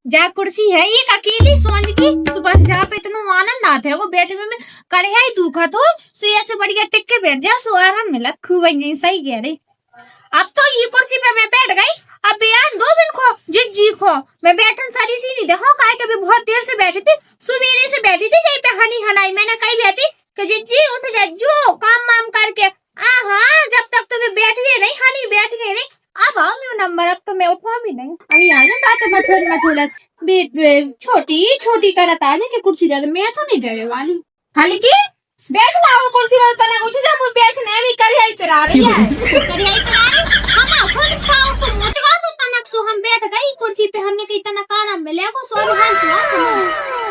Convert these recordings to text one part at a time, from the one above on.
जा कुर्सी है एक अकेली सोच की सुबह से जहाँ पे इतना आनंद आता है वो बैठने में कढ़िया ही दुखा तो सुइया से बढ़िया टिक के बैठ जा सो आराम मिला खूब सही कह रही। अब तो ये कुर्सी पे मैं बैठ गई। अब बयान दो बिन को जी को मैं बैठन सारी सी नहीं देखो काय कभी बहुत देर से बैठी थी सुबेरे से बैठी थी कहीं पे हनी हनाई मैंने कही बैठी कि जी उठ जा जो काम वाम करके हाँ जब तक तुम्हें बैठ गए नहीं हनी बैठ गए नहीं अब आओ मेरा नंबर अब तो मैं उठा भी नहीं अभी आ जाए बात मठोला छोटी छोटी करत आ जाए कुर्सी ज्यादा मैं तो नहीं जाने वाली हल्की बैठ ना वो कुर्सी में तना उठ जा मुझे बैठने भी करियाई पे आ रही है करियाई पे आ रही हम खुद खाओ सो मुझका तो तनक सो हम बैठ गई कुर्सी पे हमने कई तना काम मिले को सो हाल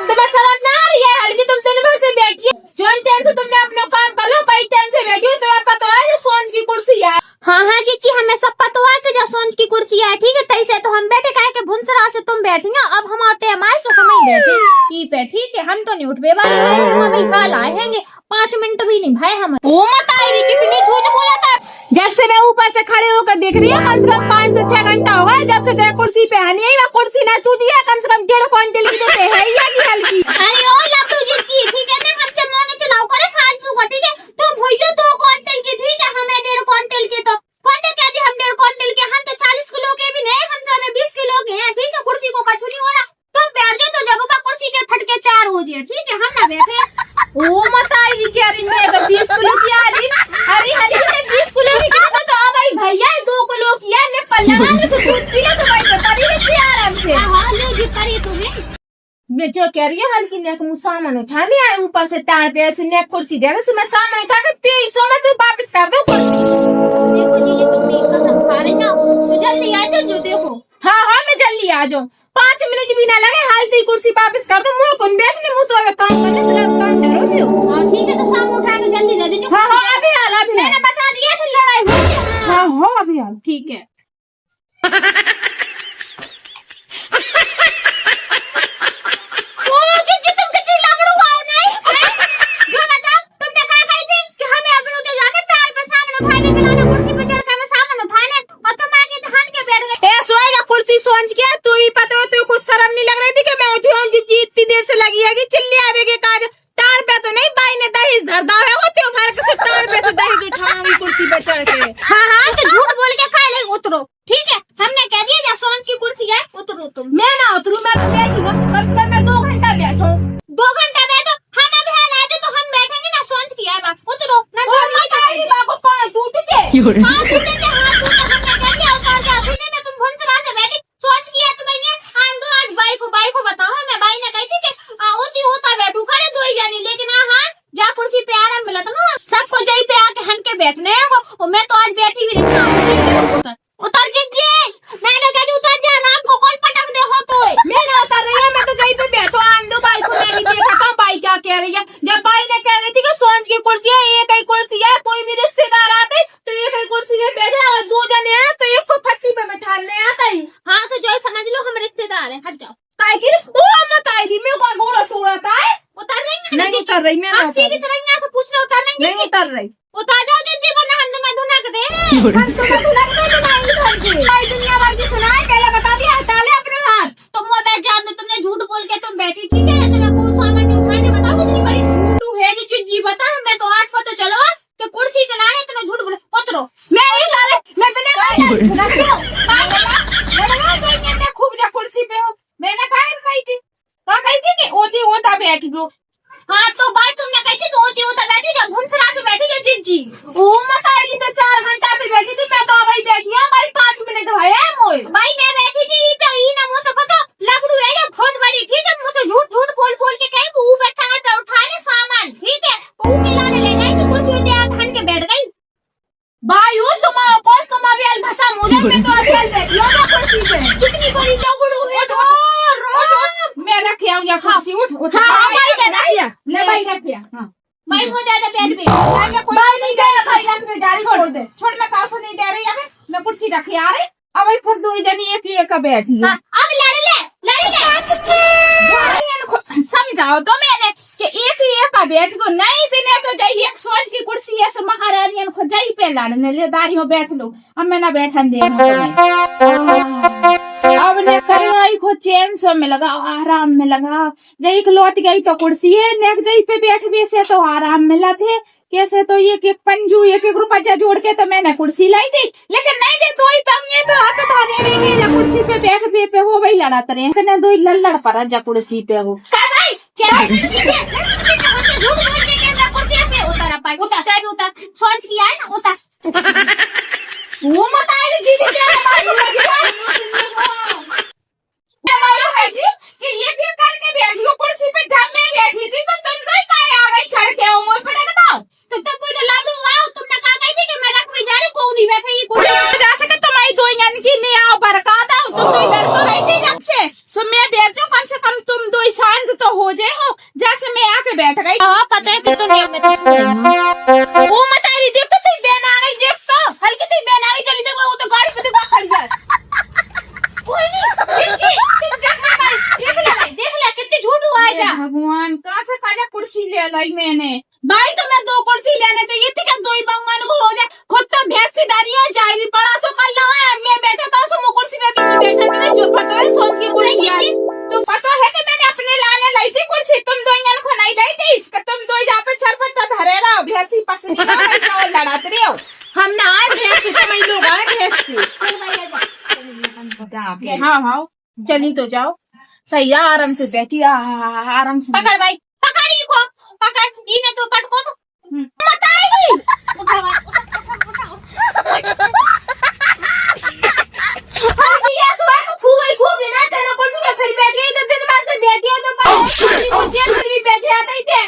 तो बस समझ ना आ रही है हल्की तुम दिन भर से बैठी है जो टाइम तो तुमने अपना काम कर लो भाई टाइम से बैठी हो तो पता है जो सोच की कुर्सी है। हाँ जीजी हमें सब पता है कि जो सोच की कुर्सी है ठीक है तैसे तो हम बैठे कहे के भुनसरा से तुम बैठी ना अब हम टाइम आए सो हम ही बैठे ठीक है ठीक है हम तो नहीं उठवे वाले हैं हम अभी हाल आएंगे 5 मिनट भी नहीं भाई हम वो मत आई कितनी झूठ बोला था जब से मैं ऊपर से खड़े होकर देख रही है कम से कम 5 से 6 घंटा हो गया जब से कुर्सी पे हनी आई कुर्सी ना तू दिया कम से कम 1.5 क्विंटल की तो है ही की हल्की अरे ओ लड्डू जी ठीक है ना हमसे मोने चलाओ करे फालतू का ठीक है तो भैया 2 क्विंटल की ठीक है हमें 1.5 क्विंटल की तो क्विंटल क्या जी हम 1.5 क्विंटल के हम तो 40 किलो के भी नहीं हम तो 20 किलो के हैं ठीक है कुर्सी को कछु नहीं हो रहा तुम बैठ जाओ तो जब कुर्सी के फटके 4 हो जाए ठीक है हम ना बैठे ओ मत आई क्या रही मैं 20 किलो की आ रही अरे हल्की ने 20 किलो की कितना तो आ भाई भैया 2 किलो की है ने पल्ला में से दूध पी ले तो भाई बता रही है आराम से हां ले जी करिए तुम्हें मैं जो कह रही है हल्की ने मुंह सामान उठाने आए ऊपर से तार पे ऐसे ने कुर्सी दे से मैं सामान उठा के 2300 में तो वापस कर दो कुर्सी देखो जी ये तुम मेरी कसम खा रही ना तो जल्दी आ जाओ जो देखो हाँ मैं जल्दी आ जाऊँ 5 मिनट भी ना लगे हालती कुर्सी वापस कर दो मुँह कौन बैठने मुँह तो अगर काम करने काम करोगे हाँ ठीक है तो सामान उठा के जल्दी दे दीजिए हाँ अभी हाल अभी मैंने बता दिया फिर लड़ाई हो हाँ अभी हाल ठीक है सोच के तू भी पता हो तो कुछ शर्म नहीं लग रही थी कि मैं उठी हूँ जी इतनी देर से लगी है कि चिल्ली आवे के काज तार पे तो नहीं बाई ने दहेज धरदा है वो तो भर के तार पे से दहेज उठाऊंगी कुर्सी पे चढ़ के हाँ तो झूठ बोल के खा ले उतरो ठीक है हमने कह दिया जा सोच की कुर्सी है उतरो तुम मैं ना उतरू मैं तो बैठी हूँ कम से कम मैं 2 घंटा बैठो 2 घंटा बैठो हम अभी हाल आए तो हम बैठेंगे ना सोच की है उतरो ना बाबू पाँव टूट जाए हाथ टूटे हमने कह दिया उतार के अभी नहीं मैं तुम भुनसरा से बैठी सोच किया तुम्हें आन दो आज बाई को बताओ मैं बाई ने कही थी कि होती होता बैठू करे 2 ही जानी लेकिन हाँ जा कुर्सी पे आराम मिला था ना सबको जई पे आके हन के बैठने हैं वो मैं तो आज बैठी भी नहीं उतर जी मैंने कह दी उतर जा नाम को कॉल पटक दे हो तो मैं ना उतर रही है मैं तो जई पे बैठो आन दो बाई को मैंने देखा था बाई क्या कह रही है जब बाई ने कह रही थी कि सोच की कुर्सी है एक ही कुर्सी है कोई भी रिश्तेदार आते तो एक ही कुर्सी पे बैठे और 2 जने हैं तो एक को फट्टी पे बैठाने आता ही हाँ तो जो समझ लो हम रिश्तेदार हैं हट जाओ काय की वो मत आई मैं को गोड़ा तोड़ता है उतर रही नहीं उतर रही मैं आप सीधी तरह यहां से पूछ रहे उतर नहीं उतर रही उतर जाओ जी वरना हम तुम्हें धुना के दे हम तुम्हें धुना के दे नहीं उतर के भाई दुनिया भर की सुनाए पहले बता दिया हटा ले अपने हाथ तुम वो मैं जान दो तुमने झूठ बोल के तुम बैठी ठीक है तो मैं को सामान उठाने बताओ कितनी बड़ी झूठ है जी जी बता मैं तो आज पता चलो कि कुर्सी के नारे इतना झूठ बोले उतरो मैं नहीं ला रहे मैं बिना रख दो मैं खूब जा कुर्सी पे हो मैंने कही थी कि ओती होता बैठ गयो हाँ तो भाई तुमने कही थी तो ओती होता बैठी जब भुनसरा से बैठी है जिज्जी ओ मत आई तो 4 घंटा से बैठी थी मैं तो अभी बैठी है भाई 5 मिनट है मोय भाई मैं बैठी थी पे ई ना मुझसे पता लकड़ू है ये बहुत बड़ी ठीक है मुझसे झूठ बोल के कहीं वो बैठा है उठा ले सामान ठीक है वो मिलाने ले गई तो कुर्सी पे आके के बैठ गई भाई वो तुम अभी अलभसा मुझे मैं तो अभी बैठी हूं ना कुर्सी पे कितनी बड़ी लकड़ू है मैं रख आऊं या कुर्सी उठ हां भाई ले भाई रख हां भाई हो जाएगा बैठ पे भाई नहीं दे भाई रख में जारी छोड़ मैं काफू नहीं दे रही है मैं कुर्सी रख आ रही अब एक फिर 2 जनी एक का बैठी हां अब लड़ ले समझाओ तो मैंने कि एक का बैठ को नहीं बिने तो जाइए एक सोच की कुर्सी ऐसे महारानी को जाई पे लड़ने ले दारी में बैठ लो अब मैं ना बैठन दे अब ने करवाई को चैन सो में लगा, आराम में लगा। जई लौट गई तो कुर्सी है, नेक जई पे बैठ भी से तो आराम मिला थे। कैसे तो एक एक पंजू एक एक रुपया जोड़ के तो मैंने कुर्सी लाई थी, लेकिन नहीं जे दो ही पंगे तो हाथ धारे रही ना कुर्सी पे बैठ भी पे हो वही लड़ाते रहे कने दो लल्लड़ पर जा कुर्सी पे हो। भाई क्या झूठ बोल के मैं कुर्सी पे उतारा पाई उतार सोच किया है ना उतार वो मत आए दीदी क्या मालूम है कि ये भी करके बैठी हो कुर्सी पे, जब मैं बैठी थी तो तुम तो काय आ गई चढ़ के ओ मोय पड़े बताओ तो तुम मुझे लाडू आओ तुमने कहा गई थी कि मैं रख भी जा रही कौन नहीं बैठे ये कुर्सी जा सके तुम्हारी दो यानी की नहीं आओ बरकत आओ तुम तो डर तो रही थी जब से सो मैं बैठ हूँ, कम से कम तुम दो शांत तो हो जाए हो। जैसे मैं आके बैठ गई पता है कि तुम मैं तो सो रही हूं वो मत आई देख तो तेरी बहन आ गई, देख तो हल्की तेरी बहन आ गई, चली देखो वो तो गाड़ी पे देखो खड़ी है। कोई नहीं देख ले कितनी झूठ हुआ है जा। भगवान कहाँ से काजा कुर्सी ले लाई मैंने। भाई तो मैं दो कुर्सी लेने चाहिए थी कि दो ही भगवान को हो जाए, खुद तो भैंसीदारी है जाहिर पड़ा सो कर लो है। मैं बैठा था सो कुर्सी पे भी नहीं बैठा था जो पता है सोच के कुर्सी है तो पता है कि मैंने अपने लाने लाई थी कुर्सी, तुम दो यहाँ को नहीं लाई थी इसका, तुम दो यहाँ पे चरपटा धरे रहो भैंसी पसंद लड़ाते रहे हो। हम ना आए भैंसी तो वही लोग आए भैंसी। हाँ हाँ चली तो जाओ सही है, आराम से बैठी आराम से पकड़ भाई पकड़ ही को पकड़ इन्हें तो पटको तो मत आएगी उठा ये सुबह को खूब देना तेरे को भी फिर बैठ गई तो दिन भर से बैठी है तो फिर भी बैठे आते ही थे।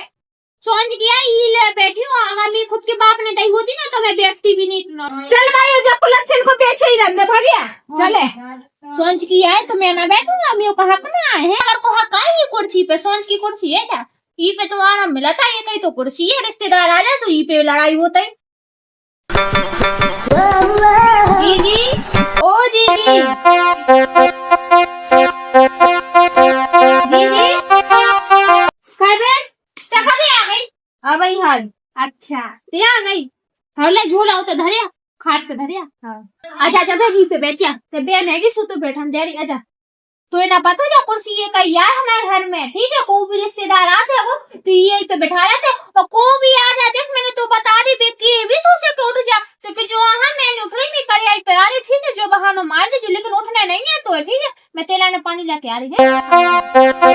सोच गया ये बैठी हूँ हमें खुद के बाप ने दही होती ना तो मैं बैठती भी नहीं इतना। चल भाई जब कुलच्छन को बैठे ही रहने भागिया चले सोच किया है तो मैं ना बैठूंगा, मेरे को हक ना है। अगर को हक है ये कुर्सी पे, सोच की कुर्सी है क्या ये पे तो आराम मिला था, ये कहीं तो कुर्सी है रिश्तेदार आ जाए तो ये पे लड़ाई होता है। दीदी ओ दीदी दीदी कभी आ गई हाँ भाई हाँ अच्छा ते आ गई हले झोला हो तो धरिया खाट पे धरिया आजा आजा बेटी पे बैठिया ते बेन है कि सो तो बैठन दे रही आजा तो ना पता जो कुर्सी ये कहीं यार हमारे घर में ठीक है, कोई भी रिश्तेदार आते वो तो ये पे बैठा रहते और कोई भी आ जाए देख मैंने तो बता दी बेटी भी तो उसे उठ जा तो कि जो हाँ मैंने उठ रही मैं कल आई पर आ रही ठीक है, जो बहाना मार दे जो लेकिन उठना नहीं है तो ठीक है मैं तेला ने पानी लेके आ रही है।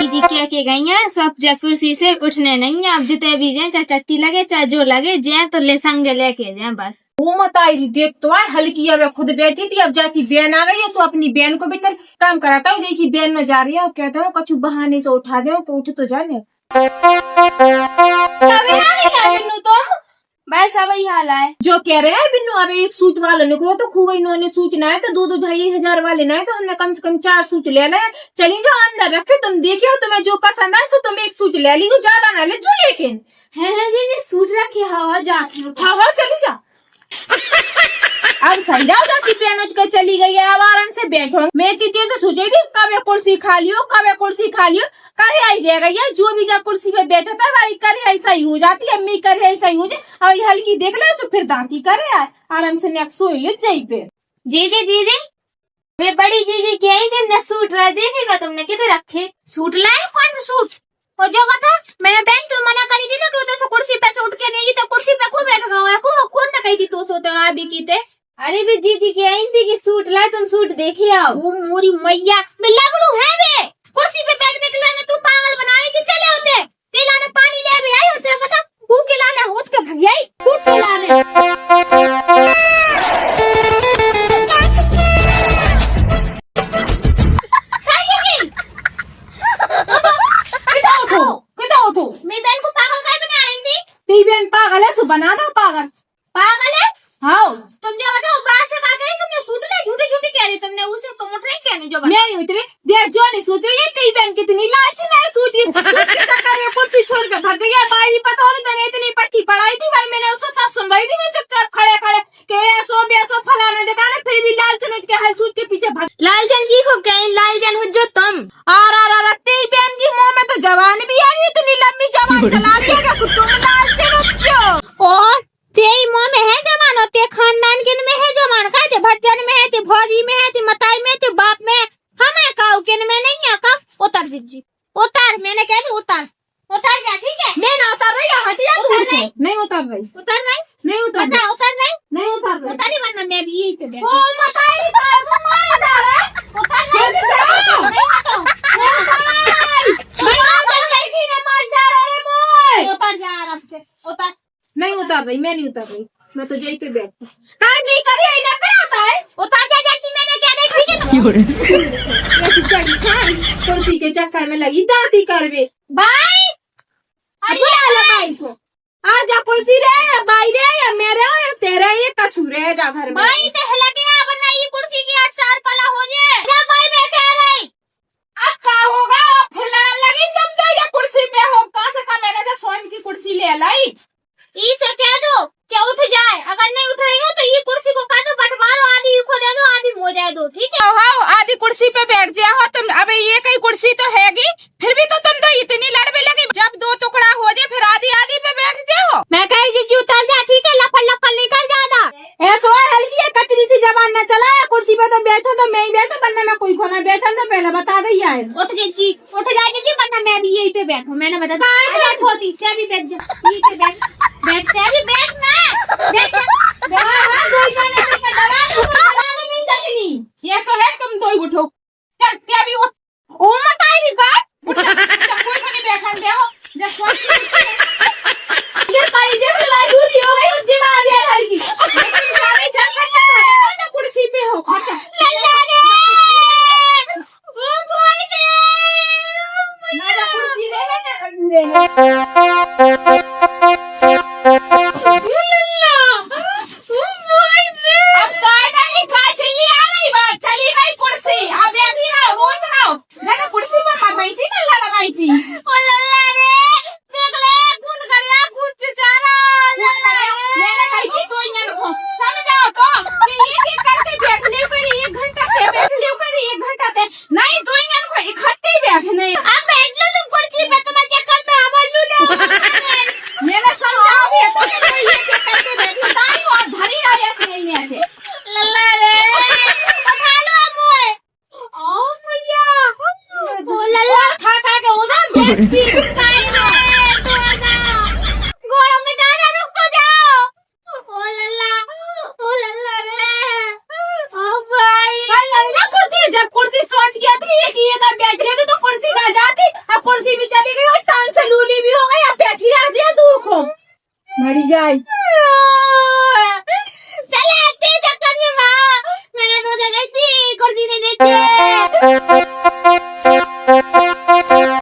जी क्या के गई हैं सब जब कुर्सी से उठने नहीं है, अब जितने भी जाए चाहे टट्टी लगे चाहे जो लगे जाए तो ले संग लेके जाए बस। वो मत आई देख तो आए हल्की अब खुद बैठी थी, अब जाके बहन आ गई है सो अपनी बहन को भी काम कराता हूँ देखी बहन में जा रही है कहता है कछु बहाने से उठा दे तो उठ तो जाने तुम बस अब ही हाल है जो कह रहे हैं बिन्नू अब एक सूट वाला निकलो तो खूब इन्होंने सूट ना है तो 2-2 वाले ना है तो हमने कम से कम 4 सूट ले लाए। चली जाओ अंदर रखे तुम देखियो तुम्हें जो पसंद आए सो तुम एक सूट ले लीजिए ज्यादा ना ले जो लेकिन है जी सूट रखे हवा जाके हाँ चली जा अब सही जाओ जाती पहन के चली गई है, अब आराम से बैठो। मैं इतनी देर से सोची थी कब कुर्सी खा लियो करे आई रह गई है, जो भी जा कुर्सी पे बैठा था भाई करे ऐसा ही हो जाती है, अम्मी करे ऐसा ही हो जाए और हल्की देख ले सो फिर दांती करे आराम से नेक सोई ले जाई पे। जीजी दीदी मैं बड़ी जीजी क्या ही तुमने सूट रहा देखेगा तुमने किधर रखे सूट लाए कौन सा सूट और जो बता मैंने बहन तो मना करी थी ना कि तो कुर्सी पे से उठ के नहीं तो कुर्सी पे को बैठ गया है कौन ना कही थी तो सोते आ भी की थे। अरे भी जीजी क्या ही थी कि सूट लाए तुम सूट देखे आओ वो मोरी मैया मैं लगड़ू है बे कुर्सी पे बैठने के लिए तू पागल बना रही थी चले होते तेला ने पानी ले भी आई होते बता भूख के लाने होट के भगाई भूख के लाने उठो मैं बहन को पागल कर बना रही थी तेरी बहन पागल है सो बना दो पागल है हाँ तुमने बताओ बात से कहा कहीं तुमने सूट ले झूठी कह रही तुमने उसे तो मुठ नहीं कहने जो मैं नहीं उतरी देख जो नहीं सोच रही है तेरी बहन कितनी लालची ना सूट के चक्कर में कुर्सी छोड़ के भाग गई है भाई भी पता होता मैंने इतनी पट्टी पढ़ाई थी भाई मैंने उसको सब सुन रही थी मैं चुपचाप खड़े के ऐसो बेसो फलाने दुकान फिर भी लालचन उठ के हल सूट के पीछे भाग लालचन की खूब कहीं लालचन हो जो तुम और तेरी बहन की मुंह में तो जवान भी आ गई इतनी लंबी जवान चला दिया तुम लालचन उच्चो और तेरी मुंह में है जमान और ते खानदान किन में है जमान का ते भज्जन में है ते भौजी में है ते मताई में ते बाप में हमें काऊ किन में नहीं दीजिए। उतार, मैंने कह दी उतार, उतार जा, ठीक है? मैं ना उतर रही, हट जा उतर दूर से। नहीं। नहीं उतर रही, उतर नहीं, नहीं उतर रही, बता उतर नहीं, नहीं उतर रही। उतारी वरना मैं भी यहीं पे बैठ ओ मताई तार को मार डाले। उतर नहीं, जल्दी से आओ। नहीं हटो, उतर जा आराम से, उतर। नहीं उतर रही, मैं नहीं उतर रही, मैं तो यहीं पे बैठी। काम नहीं करी है, इन्हें पे आता है। उतर जा जल्दी, मैंने क्या देखी है? ऐसी चढ़ी खाई, कुर्सी के चक्कर में लगी दांती करवे। भाई बुला लो भाई को। आ जा कुर्सी रे, बाई रे, या मेरा या तेरा, ये कछु रह जा घर में। भाई तो हिला गया, वरना ये कुर्सी की आज चार पला हो जाए। जा भाई, मैं कह रही अब क्या होगा, अब फिलहाल लगी तुम तो ये कुर्सी पे हो। कहाँ से कहा मैंने तो सोच की कुर्सी ले लाई। इसे कह दो क्या उठ जाए, अगर नहीं उठ रही हो तो ये कुर्सी को कह दो बंटवारो, आधी खो दे दो, आधी मोजा दो, ठीक है? हाँ, आधी कुर्सी पे बैठ जा हो तुम। अबे ये कई कुर्सी तो हैगी, फिर भी तो तुम तो इतनी लड़ने लगी। जब दो टुकड़ा हो जाए फिर आधी आधी पे बैठ जाओ। मैं कही जीजू उतर जा, ठीक है? लफड़ लफड़ नहीं कर ज्यादा। ऐसा हल्की है, कतरी सी जबान न चलाया। कुर्सी पे तो बैठो तो मैं ही बैठो, वरना मैं कोई खोना बैठा तो पहले बता दिया है। उठ जीजी, उठ जा जीजी, वरना मैं भी यहीं पे बैठूं। मैंने बता दिया छोटी से भी बैठ जा, यहीं पे बैठ, बैठते अभी बैठ ना, बैठ जा। ये सो है, तुम दो ही उठो। चल क्या भी उठ। ओ मत आई बात, कोई को नहीं बैठा दे हो। ये पाई दे भाई, दूरी हो गई उज्जी मार दिया घर की। सारे चल कर ना कुर्सी पे हो। लल्ला रे, ओ भाई रे, ना जा कुर्सी ले। ओ लल्ला रे, देख ले खून गड़िया, खून चुचारा, लल्ला रे। नहीं अब बैठ लो तुम कुर्सी पे, तुम्हें चक्कर में हवा लू ले। मैंने समझाओ भी तो ये क्या करके बैठी ताई और धरी रही ऐसे नहीं आते। लल्ला रे, उठा लो अब ओए। ओ मैया, ओ लल्ला, खा खा के उधर भैंसी काई रे, तोड़ दो। घोड़ों में डाला, रुक तो जाओ। ओ लल्ला, ओ लल्ला रे, ओ भाई। लल्ला कुर्सी, जब कुर्सी सोच गया थी कि ये ना बैठ रहे थे तो कुर्सी ना जाती। अब कुर्सी भी चली गई और शान से लूली भी हो गई। अब बैठी रह दिया दूर को, मरी जाए।